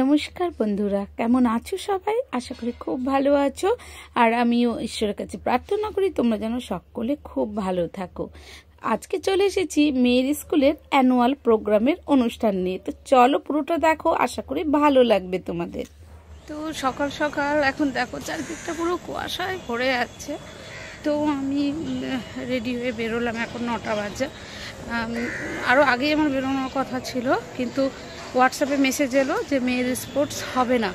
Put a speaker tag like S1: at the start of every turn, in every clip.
S1: নমস্কার বন্ধুরা, কেমন আছো সবাই? আশা করি খুব ভালো আছো। আর আমিও ঈশ্বরের কাছে প্রার্থনা করি তোমরা যেন সকলে খুব ভালো থাকো। আজকে চলে এসেছি মেয়ের স্কুলের অ্যানুয়াল প্রোগ্রামের অনুষ্ঠান নিয়ে। তো চলো পুরোটা দেখো, আশা করি ভালো লাগবে তোমাদের। তো সকাল সকাল এখন দেখো চারদিকটা পুরো কুয়াশায় ভরে যাচ্ছে। তো আমি রেডি হয়ে বেরোলাম, এখন 9টা বাজে। আরও আগেই আমার বেরোনোর কথা ছিল, কিন্তু হোয়াটসঅ্যাপে মেসেজ এলো যে মেয়ের স্পোর্টস হবে না।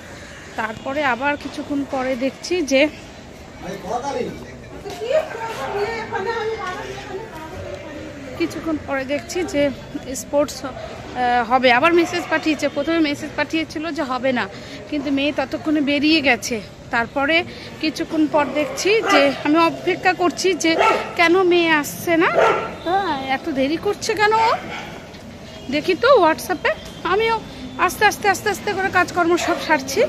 S1: তারপরে আবার কিছুক্ষণ পরে দেখছি যে স্পোর্টস হবে। আবার মেসেজ পাঠিয়েছে, প্রথমে মেসেজ পাঠিয়েছিল যে হবে না, কিন্তু মেয়ে ততক্ষণে বেরিয়ে গেছে। তারপরে কিছুক্ষণ পর দেখছি যে আমি অপেক্ষা করছি যে কেন মেয়ে আসছে না, এত দেরি করছে কেন। দেখি তো হোয়াটসঅ্যাপে, আমিও আস্তে আস্তে আস্তে আস্তে করে কাজকর্ম সব সারছি।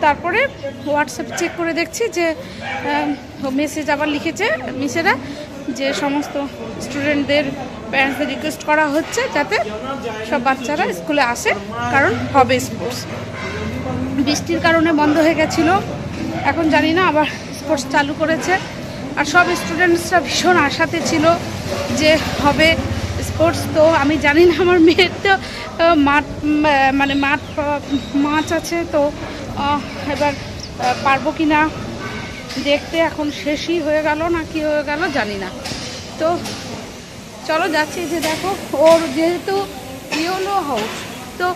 S1: তারপরে হোয়াটসঅ্যাপ চেক করে দেখছি যে মেসেজ আবার লিখেছে মিসেরা যে সমস্ত স্টুডেন্টদের প্যারেন্টসদের রিকোয়েস্ট করা হচ্ছে যাতে সব বাচ্চারা স্কুলে আসে, কারণ হবে স্পোর্টস। বৃষ্টির কারণে বন্ধ হয়ে গেছিলো, এখন জানি না আবার স্পোর্টস চালু করেছে। আর সব স্টুডেন্টসরা ভীষণ আশাতে ছিল যে হবে স্পোর্টস। তো আমি জানি না আমার মেয়ের তো মাঠ আছে, তো এবার পারবো কি না দেখতে। এখন শেষই হয়ে গেল না কি হয়ে গেল জানি না। তো চলো যাচ্ছি। যে দেখো ওর যেহেতু ইয়েলো হাউস, তো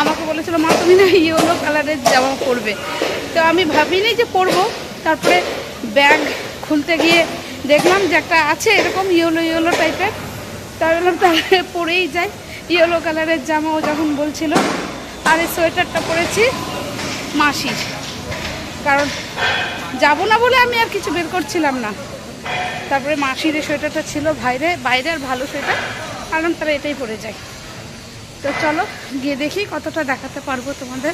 S1: আমাকে বলেছিল মা তুমি না ইয়েলো কালারের জামা পরবে। তো আমি ভাবিনি যে পরবো। তারপরে ব্যাগ খুলতে গিয়ে দেখলাম যে একটা আছে এরকম ইয়েলো টাইপের। তাই বললাম তাহলে পরেই যাই ইয়েলো কালারের জামা ও যখন বলছিল। আর এই সোয়েটারটা পরেছি মাসির, কারণ যাবো না বলে আমি আর কিছু বের করছিলাম না। তারপরে মাসির এই সোয়েটারটা ছিল বাইরে আর ভালো সোয়েটার, আনলাম, তারা এটাই পরে যায়। তো চলো গিয়ে দেখি কতটা দেখাতে পারবো তোমাদের।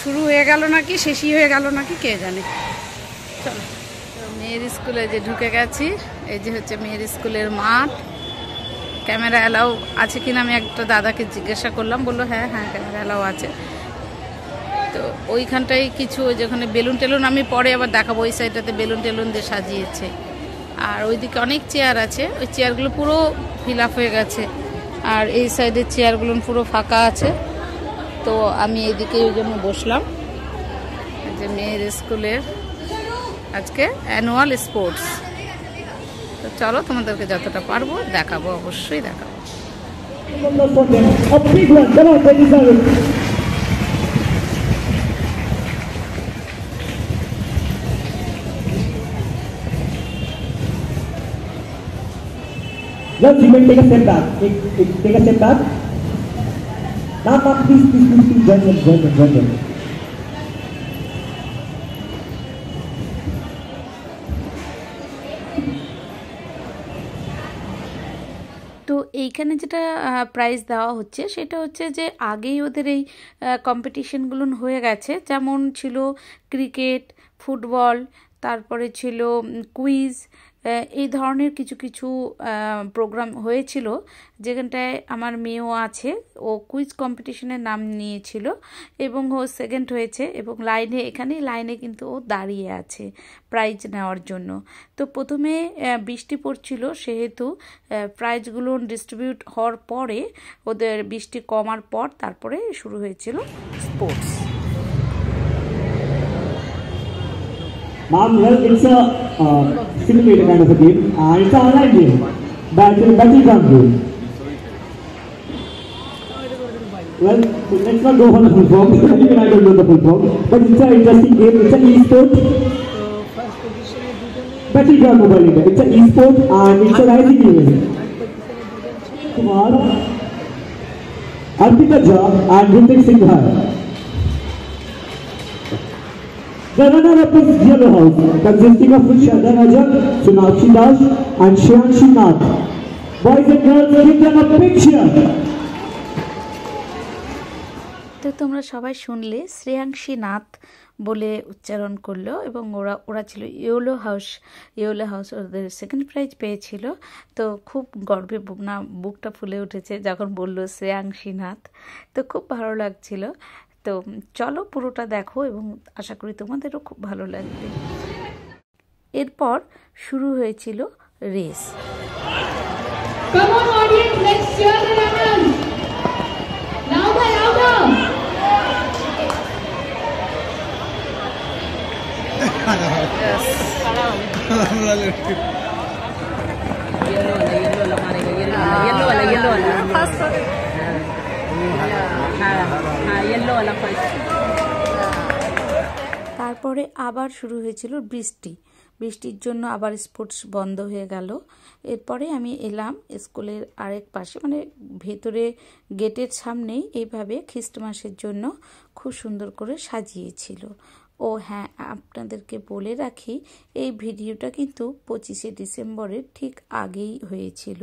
S1: শুরু হয়ে গেল নাকি শেষই হয়ে গেল নাকি কে জানে। চলো মেয়ের স্কুলে যে ঢুকে গেছি, এই যে হচ্ছে মেয়ের স্কুলের মাঠ। ক্যামেরা অ্যালাউ আছে কিনা আমি একটা দাদাকে জিজ্ঞাসা করলাম, বললো হ্যাঁ ক্যামেরা অ্যালাউ আছে। তো ওইখানটায় কিছু যেখানে বেলুন টেলুন আমি পরে আবার দেখাবো, ওই সাইডটাতে বেলুন টেলুন দিয়ে সাজিয়েছে। আর ওইদিকে অনেক চেয়ার আছে, ওই চেয়ারগুলো পুরো ফিল আপ হয়ে গেছে। আর এই সাইডের চেয়ারগুলো পুরো ফাঁকা আছে। তো আমি এইদিকে ওই জন্য বসলাম। যে মেয়ের স্কুলের আজকে অ্যানুয়াল স্পোর্টস। তো চলো তোমাদেরকে যতটা পারবো দেখাবো, অবশ্যই দেখাবো।
S2: Let's even take a step back. Take a step back. Now, please, join them.
S1: তো এইখানে যেটা প্রাইজ দেওয়া হচ্ছে সেটা হচ্ছে যে আগেই ওদের এই কম্পিটিশনগুলো হয়ে গেছে, যেমন ছিল ক্রিকেট, ফুটবল, তারপরে ছিল কুইজ, এই ধরনের কিছু কিছু প্রোগ্রাম হয়েছিল। যেখানটায় আমার মেয়েও আছে, ও কুইজ কম্পিটিশনের নাম নিয়েছিল এবং ও সেকেন্ড হয়েছে। এবং এখানেই লাইনে কিন্তু ও দাঁড়িয়ে আছে প্রাইজ নেওয়ার জন্য। তো প্রথমে বৃষ্টি পড়ছিল, সেহেতু প্রাইজগুলো ডিস্ট্রিবিউট হওয়ার পরে ওদের বৃষ্টি কমার পর তারপরে শুরু হয়েছিল sports.
S2: Ma'am, well, it's a simulator kind of a game. It's an online game, battleground game. Well, let's not go for the full form. Even I don't know the full form, but it's an interesting game. It's an e-sport. Battleground Mobile India. It's an e-sport and it's a rising game. Kumar, Arpita Jha and Ritik Singhar. The runner-up is Yellow House, consisting of Shraddha Rajak, Sonakshi Das and Shreyanshi Nath. Boys and girls, give them a big cheer.
S1: তো তোমরা সবাই শুনলে শ্রেয়াংশী নাথ বলে উচ্চারণ করলো। এবং ওরা ছিল ইয়েলো হাউস ওদের সেকেন্ড প্রাইজ পেয়েছিল। তো খুব গর্বে বুকটা ফুলে উঠেছে যখন বললো শ্রেয়াংশী নাথ। তো খুব ভালো লাগছিল। তো চলো পুরোটা দেখো এবং আশা করি তোমাদেরও খুব ভালো লাগবে। এরপর শুরু হয়েছিল race.
S3: Come on audience, let's cheer the runners. Louder, louder.
S1: তারপরে আবার শুরু হয়েছিল বৃষ্টির জন্য আবার স্পোর্টস বন্ধ হয়ে গেল। এরপরে আমি এলাম স্কুলের আরেক পাশে, মানে ভেতরে গেটের সামনেই এইভাবে খ্রিস্টমাসের জন্য খুব সুন্দর করে সাজিয়েছিল। ও হ্যাঁ, আপনাদেরকে বলে রাখি এই ভিডিওটা কিন্তু 25শে ডিসেম্বরের ঠিক আগেই হয়েছিল।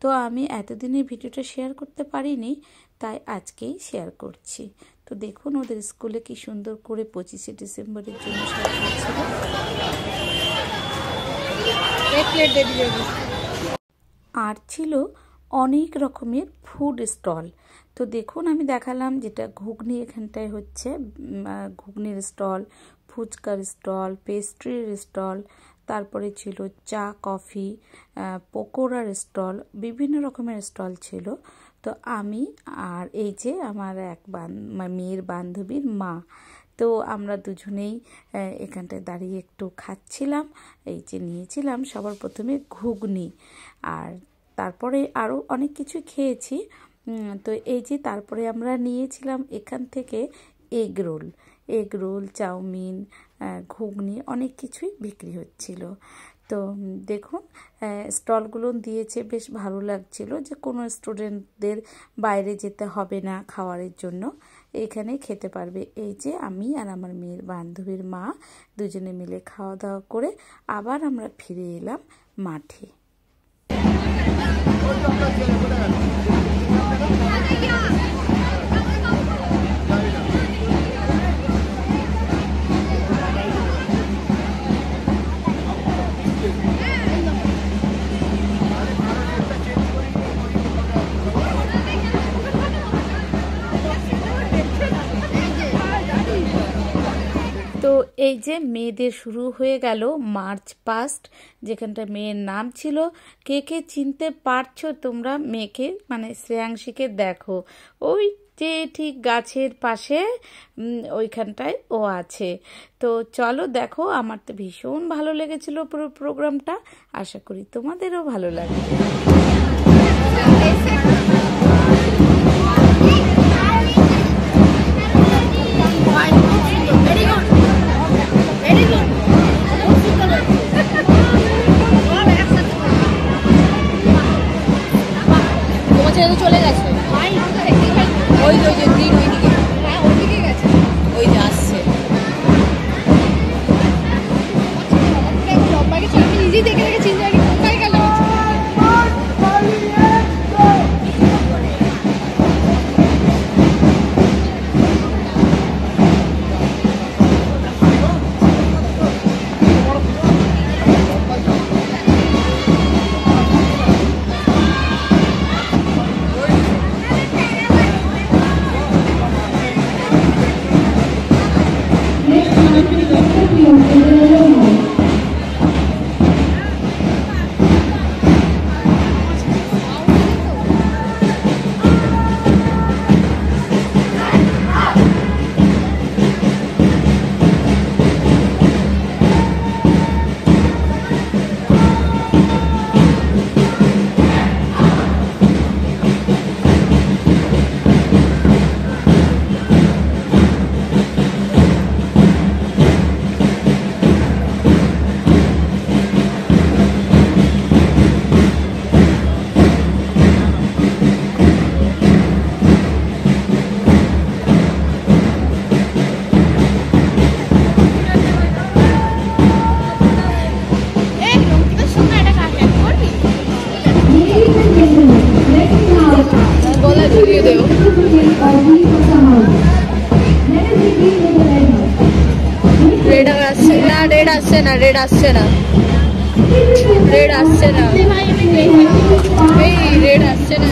S1: তো আমি এতদিনে ভিডিওটা শেয়ার করতে পারিনি, তাই আজকেই শেয়ার করছি। তো দেখুন ওদের স্কুলে কি সুন্দর করে 25শে ডিসেম্বরের জন্য সাজিয়েছিল। আর ছিল অনেক রকমের ফুড স্টল। তো দেখুন আমি দেখালাম যেটা ঘুগনি এখানটায় হচ্ছে, ঘুগনির স্টল, ফুচকার স্টল, পেস্ট্রির স্টল, তারপরে ছিল চা কফি, পকোড়ার স্টল, বিভিন্ন রকমের স্টল ছিল। তো আমি আর এই যে আমার মেয়ের বান্ধবীর মা, তো আমরা দুজনেই এখানটায় দাঁড়িয়ে একটু খাচ্ছিলাম। এই যে নিয়েছিলাম সবার প্রথমে ঘুগনি, আর তারপরে আরও অনেক কিছু খেয়েছি। তো এই যে তারপরে আমরা নিয়েছিলাম এখান থেকে এগ রোল, চাউমিন, ঘুগনি, অনেক কিছুই বিক্রি হচ্ছিল। তো দেখুন স্টলগুলো দিয়েছে, বেশ ভালো লাগছিল যে কোনো স্টুডেন্টদের বাইরে যেতে হবে না খাওয়ারের জন্য, এখানে খেতে পারবে। এই যে আমি আর আমার মেয়ের বান্ধবীর মা দুজনে মিলে খাওয়া দাওয়া করে আবার আমরা ফিরে এলাম মাঠে। তো এই যে মেয়েদের শুরু হয়ে গেল মার্চ পাস্ট, যেখানটা মেয়ের নাম ছিল। কে কে চিনতে পারছো তোমরা মেয়েকে, মানে শ্রেয়াংশীকে? দেখো ওই যে ঠিক গাছের পাশে ওইখানটায় ও আছে। তো চলো দেখো, আমার তো ভীষণ ভালো লেগেছিল পুরো প্রোগ্রামটা, আশা করি তোমাদেরও ভালো লাগবে।
S4: চলে গেছে ওই যে গ্রিন ওইদিকে, হ্যাঁ ওইদিকে গেছে, ওই যে আসছে। আমি নিজেই দেখে দেখে চিন্তা করি কোথায় গেল। রেড আসছে না এই রেড আসছে না।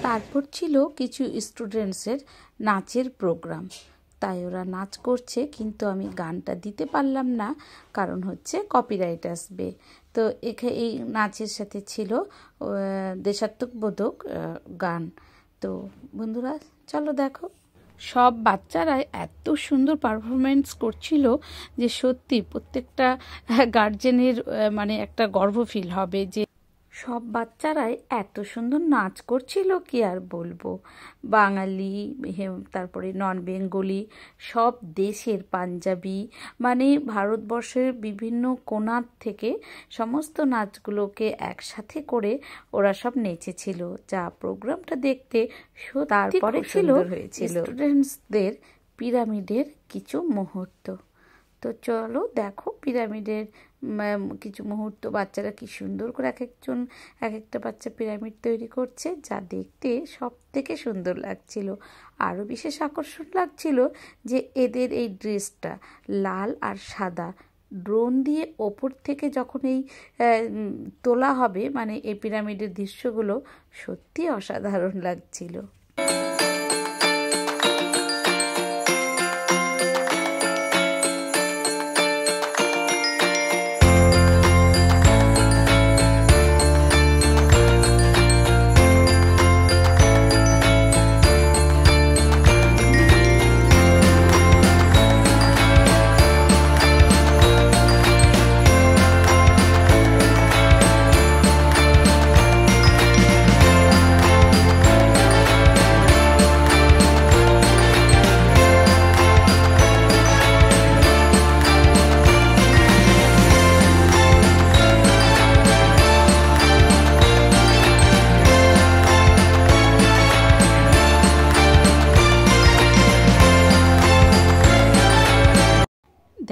S1: তারপর ছিল কিছু স্টুডেন্টসের নাচের প্রোগ্রাম, তাই ওরা নাচ করছে, কিন্তু আমি গানটা দিতে পারলাম না, কারণ হচ্ছে কপিরাইট আসবে। তো এই নাচের সাথে ছিল দেশাত্মবোধক গান। তো বন্ধুরা চলো দেখো, সব বাচ্চারাই এত সুন্দর পারফরমেন্স করছিল যে সত্যি প্রত্যেকটা গার্জেনের মানে একটা গর্ব ফিল হবে যে সব বাচ্চারাই এত সুন্দর নাচ করছিল, কি আর বলবো। বাঙালি, তারপরে নন বেঙ্গলি, সব দেশের, পাঞ্জাবি, মানে ভারতবর্ষের বিভিন্ন কোণার থেকে সমস্ত নাচগুলোকে একসাথে করে ওরা সব নেচেছিল, যা প্রোগ্রামটা দেখতে তারপরে ছিল স্টুডেন্টসদের পিরামিডের কিছু মুহূর্ত। তো চলো দেখো পিরামিডের কিছু মুহূর্ত, বাচ্চারা কি সুন্দর করে এক একটা বাচ্চা পিরামিড তৈরি করছে, যা দেখতে সব থেকে সুন্দর লাগছিল। আরও বিশেষ আকর্ষণ লাগছিল যে এদের এই ড্রেসটা লাল আর সাদা, ড্রোন দিয়ে ওপর থেকে যখন এই তোলা হবে, মানে এই পিরামিডের দৃশ্যগুলো সত্যি অসাধারণ লাগছিল।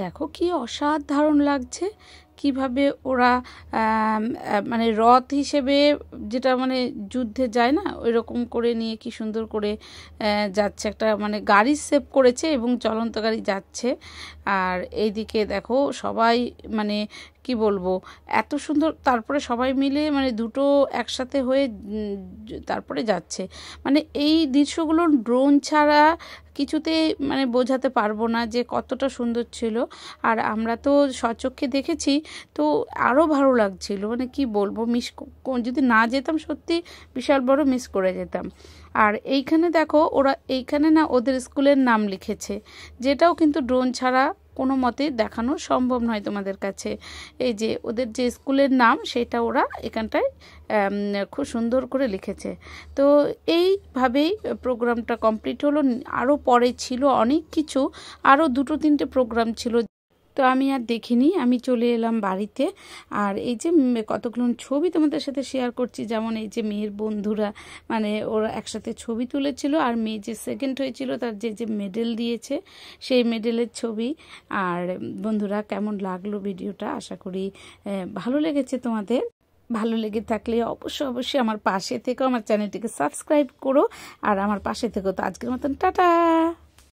S1: দেখো কি অসাধারণ লাগছে, কিভাবে ওরা মানে রথ হিসেবে, যেটা মানে যুদ্ধে যায় না, ওই রকম করে নিয়ে কি সুন্দর করে যাচ্ছে, একটা মানে গাড়ি সেভ করেছে এবং চলন্ত গাড়ি যাচ্ছে। আর এইদিকে দেখো সবাই মানে কি বলবো এত সুন্দর, তারপরে সবাই মিলে মানে দুটো একসাথে হয়ে তারপরে যাচ্ছে। মানে এই দৃশ্যগুলো ড্রোন ছাড়া কিছুতে মানে বোঝাতে পারবো না যে কতটা সুন্দর ছিল। আর আমরা তো স্বচক্ষে দেখেছি, তো আরও ভালো লাগছিল, মানে কি বলবো, যদি না যেতাম সত্যি বিশাল বড় মিস করে যেতাম। আর এইখানে দেখো ওরা এইখানে না ওদের স্কুলের নাম লিখেছে, যেটাও কিন্তু ড্রোন ছাড়া কোনো মতে দেখানো সম্ভব নয় তোমাদের কাছে। এই যে ওদের যে স্কুলের নাম, সেটা ওরা এখানটায় খুব সুন্দর করে লিখেছে। তো এইভাবেই প্রোগ্রামটা কমপ্লিট হলো। আরও পরে ছিল অনেক কিছু, আরও 2-3টে প্রোগ্রাম ছিল, তো আমি আর দেখিনি, আমি চলে এলাম বাড়িতে। আর এই যে কতগুলো ছবি তোমাদের সাথে শেয়ার করছি, যেমন এই যে মেয়ের বন্ধুরা মানে ওরা একসাথে ছবি তুলেছিল, আর মেয়ে যে সেকেন্ড হয়েছিল তার যে মেডেল দিয়েছে সেই মেডেলের ছবি। আর বন্ধুরা কেমন লাগলো ভিডিওটা, আশা করি ভালো লেগেছে তোমাদের। ভালো লেগে থাকলে অবশ্যই আমার পাশে থেকো, আমার চ্যানেলটিকে সাবস্ক্রাইব করো আর আমার পাশে থেকো। তো আজকের মতন টাটা।